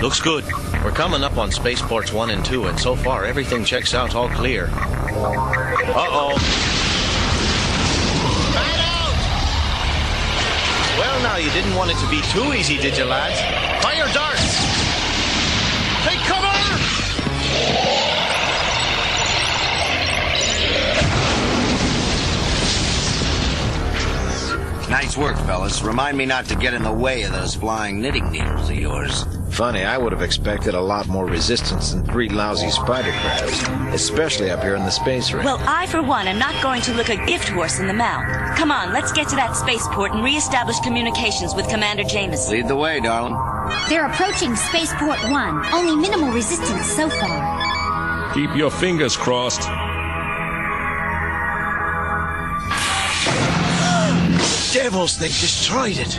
Looks good. We're coming up on spaceports 1 and 2, and so far everything checks out all clear. Uh-oh. Man out! Well, now, you didn't want it to be too easy, did you, lads? Fire darts! Take cover! Nice work, fellas. Remind me not to get in the way of those flying knitting needles of yours. Funny, I would have expected a lot more resistance than 3 lousy spider crabs, especially up here in the space ring. Well, I, for one, am not going to look a gift horse in the mouth. Come on, let's get to that spaceport and reestablish communications with Commander Jameson. Lead the way, darling. They're approaching Spaceport 1. Only minimal resistance so far. Keep your fingers crossed. Devils, they've destroyed it.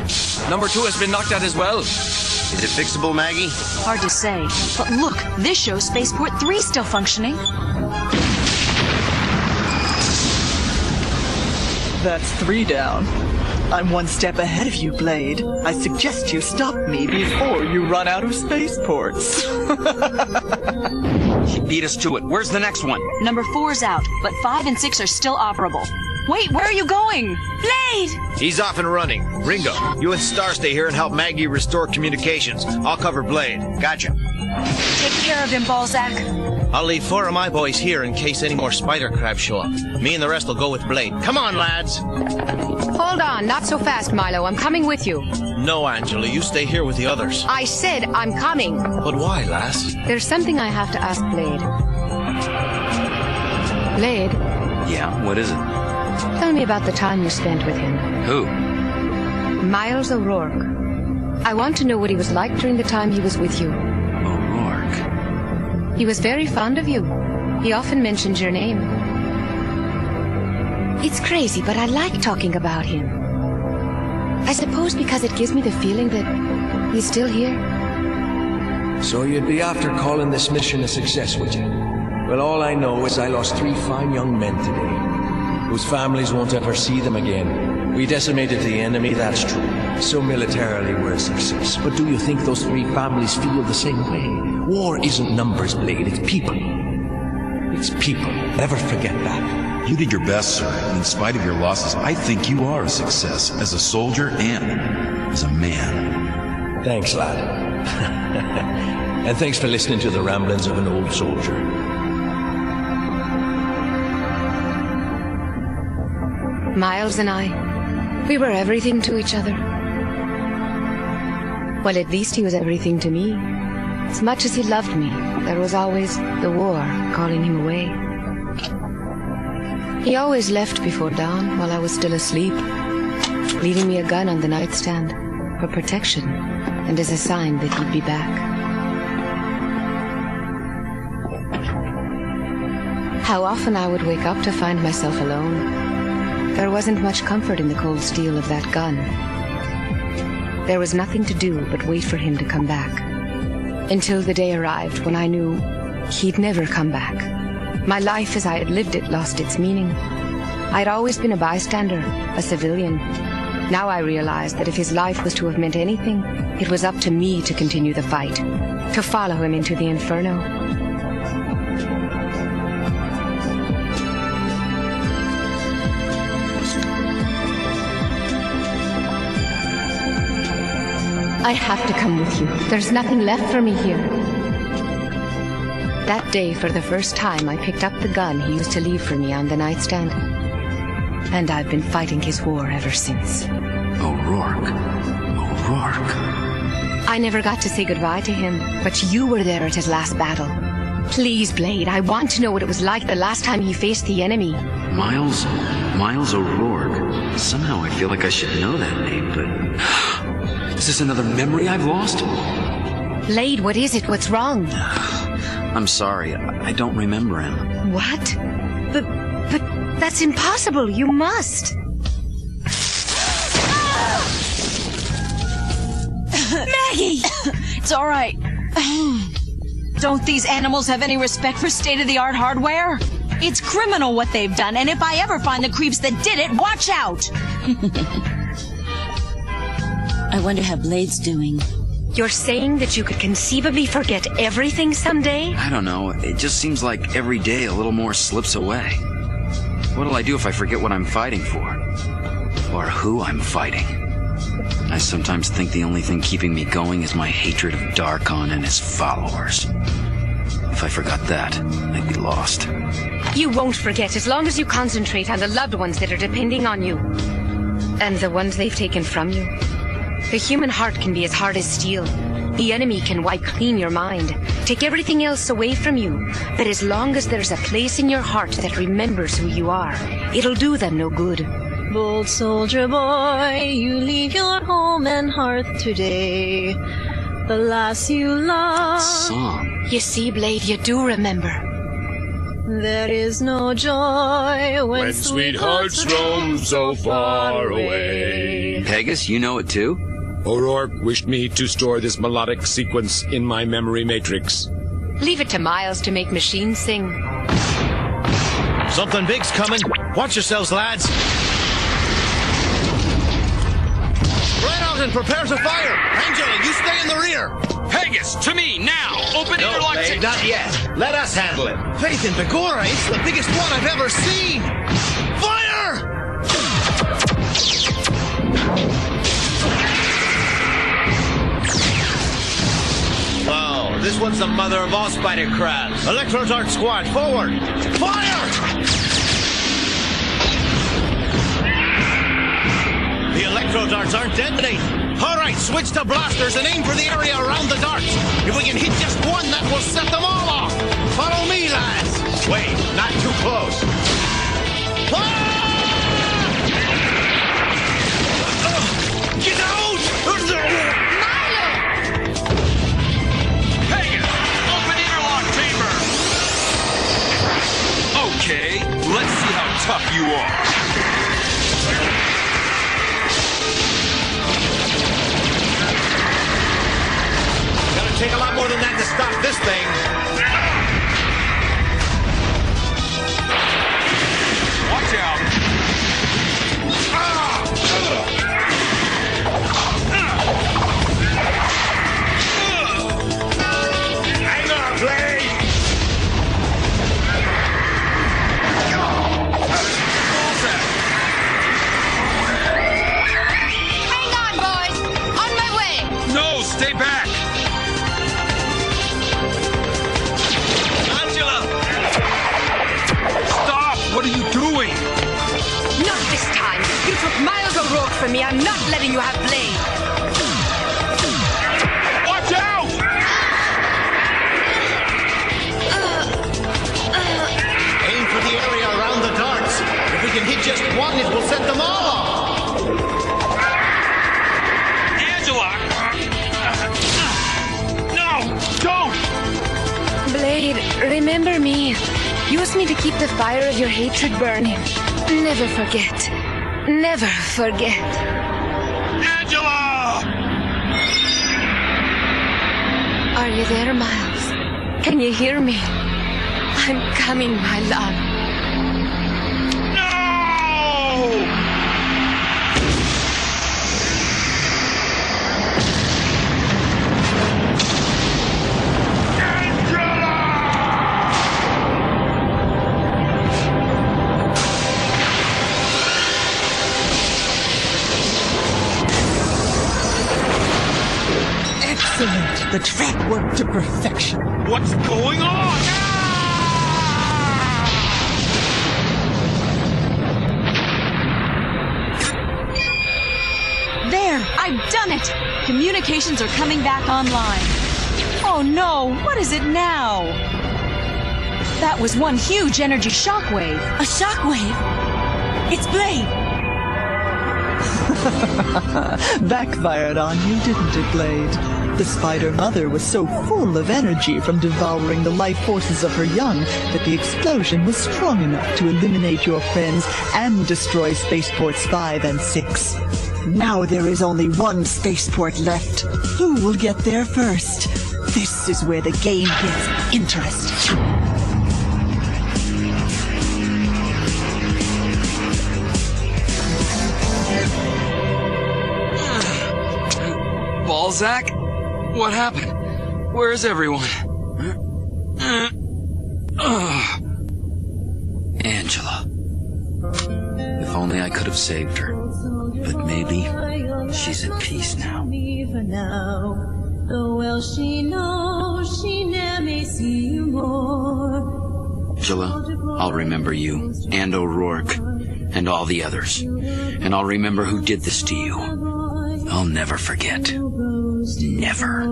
Number 2 has been knocked out as well. Is it fixable, Maggie? Hard to say. But look, this shows Spaceport 3 still functioning. That's 3 down. I'm 1 step ahead of you, Blade. I suggest you stop me before you run out of spaceports. She beat us to it. Where's the next one? Number 4's out, but 5 and 6 are still operable. Wait, where are you going? Blade! He's off and running. Ringo, you and Star stay here and help Maggie restore communications. I'll cover Blade. Gotcha. Take care of him, Balzac. I'll leave 4 of my boys here in case any more spider crabs show up. Me and the rest will go with Blade. Come on, lads! Hold on, not so fast, Milo. I'm coming with you. No, Angela, you stay here with the others. I said I'm coming. But why, lass? There's something I have to ask Blade. Blade, Yeah, what is it? tell me about the time you spent with him. Who? Miles O'Rourke. I want to know what he was like during the time he was with you. O'Rourke. He was very fond of you. He often mentioned your name. It's crazy, but I like talking about him. I suppose because it gives me the feeling that he's still here. So you'd be after calling this mission a success, would you? Well, all I know is I lost 3 fine young men today, whose families won't ever see them again. We decimated the enemy, that's true. So militarily we're a success. But do you think those 3 families feel the same way? War isn't numbers, Blade, it's people. It's people. Never forget that. You did your best, sir, and in spite of your losses, I think you are a success as a soldier and as a man. Thanks, lad. And thanks for listening to the ramblings of an old soldier. Miles and I, we were everything to each other. Well, at least he was everything to me. As much as he loved me, there was always the war calling him away. He always left before dawn while I was still asleep, leaving me a gun on the nightstand for protection and as a sign that he'd be back. How often I would wake up to find myself alone. There wasn't much comfort in the cold steel of that gun. There was nothing to do but wait for him to come back. Until the day arrived when I knew he'd never come back. My life as I had lived it lost its meaning. I'd always been a bystander, a civilian. Now I realized that if his life was to have meant anything, it was up to me to continue the fight, to follow him into the inferno. I have to come with you. There's nothing left for me here. That day, for the first time, I picked up the gun he used to leave for me on the nightstand. And I've been fighting his war ever since. O'Rourke. O'Rourke. I never got to say goodbye to him, but you were there at his last battle. Please, Blade, I want to know what it was like the last time he faced the enemy. Miles O'Rourke. Somehow I feel like I should know that name, but... Is this another memory I've lost? Blade, what is it? What's wrong? I'm sorry, I don't remember him. What? But that's impossible. You must. Maggie! It's all right. Don't these animals have any respect for state-of-the-art hardware? It's criminal what they've done, and if I ever find the creeps that did it, watch out! I wonder how Blade's doing. You're saying that you could conceivably forget everything someday? I don't know. It just seems like every day a little more slips away. What'll I do if I forget what I'm fighting for? Or who I'm fighting? I sometimes think the only thing keeping me going is my hatred of Darkon and his followers. If I forgot that, I'd be lost. You won't forget as long as you concentrate on the loved ones that are depending on you. And the ones they've taken from you. The human heart can be as hard as steel. The enemy can wipe clean your mind, take everything else away from you. But as long as there's a place in your heart that remembers who you are, it'll do them no good. Bold soldier boy, you leave your home and hearth today. The lass you love. Song. You see, Blade, you do remember. There is no joy when sweethearts roam so far away. Pegasus, you know it too? O'Rourke wished me to store this melodic sequence in my memory matrix. Leave it to Miles to make machines sing. Something big's coming. Watch yourselves, lads. Spread out and prepare to fire. Angela, you stay in the rear. Pegasus, to me, now! Open interlock Blade, not yet. Let us handle it. Faith in Begora, it's the biggest one I've ever seen. Fire! Oh, this one's the mother of all spider crabs. Electrodart squad, forward! Fire! The electrodarts aren't detonating. All right, switch to blasters and aim for the area around the darts. If we can hit just one, that will set them all off. Follow me, lads. Wait, not too close. Get out! Open interlock chamber! Okay, let's see how tough you are. Gonna take a lot more than that to stop this thing. Watch out! Hang on, Blade! Hang on, boys! On my way! No, stay back! Angela! Stop! What are you doing? Not this time! You took Miles O'Rourke from me. I'm not letting you have Blade. Watch out! Aim for the area around the darts. If we can hit just one, it will set them all off. Angela! No! Don't! Blade, remember me. Use me to keep the fire of your hatred burning. Never forget. Never forget. Angela! Are you there, Miles? Can you hear me? I'm coming, my love. No! Excellent. The trap worked to perfection. What's going on? There! I've done it! Communications are coming back online. Oh no! What is it now? That was one huge energy shockwave. A shockwave? It's Blade! Backfired on you, didn't it, Blade? The spider mother was so full of energy from devouring the life forces of her young that the explosion was strong enough to eliminate your friends and destroy spaceports 5 and 6. Now there is only one spaceport left. Who will get there first? This is where the game gets interesting. Balzac? What happened? Where is everyone? Angela. If only I could have saved her. But maybe she's at peace now. Angela, I'll remember you, and O'Rourke, and all the others. And I'll remember who did this to you. I'll never forget. Never.